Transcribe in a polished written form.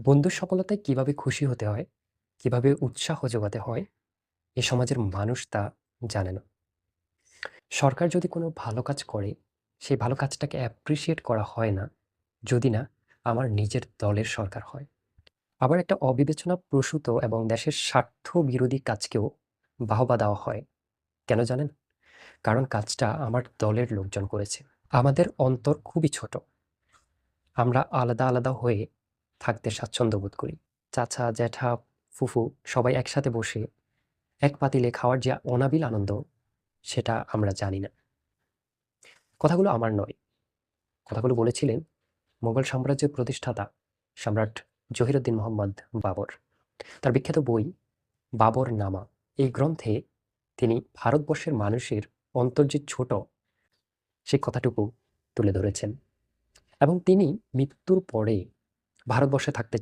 বন্ধুর সফলতায় কিভাবে খুশি হতে হয়, কিভাবে উৎসাহ যোগাতে হয়, এ সমাজের মানুষ তা জানে না। সরকার যদি কোনো ভালো কাজ করে, সেই ভালো কাজটাকে অ্যাপ্রিশিয়েট করা হয় না, যদি না আমার নিজের দলের সরকার হয়। আবার একটা অবিবেচনাপ্রসূত এবং দেশের স্বার্থ বিরোধী কাজকেও বাহবা দেওয়া হয়। কেন জানেন? কারণ কাজটা আমার দলের লোকজন করেছে। আমাদের অন্তর খুবই ছোট। আমরা আলাদা, আলাদা হয়ে থাকতে স্বাচ্ছন্দ্য বোধ করি। চাচা, জ্যাঠা, ফুফু সবাই একসাথে বসে এক পাতিলে খাওয়ার যে অনাবিল আনন্দ, সেটা আমরা জানি না। কথাগুলো আমার নয়। কথাগুলো বলেছিলেন মোগল সাম্রাজ্যের প্রতিষ্ঠাতা সম্রাট জহিরুদ্দিন মোহাম্মদ বাবর। তার বিখ্যাত বই বাবরনামা, এই গ্রন্থে তিনি ভারতবর্ষের মানুষের অন্তর যে ছোট, সেই কথাটুকু তুলে ধরেছেন এবং তিনি মৃত্যুর পরে ভারতবর্ষে থাকতে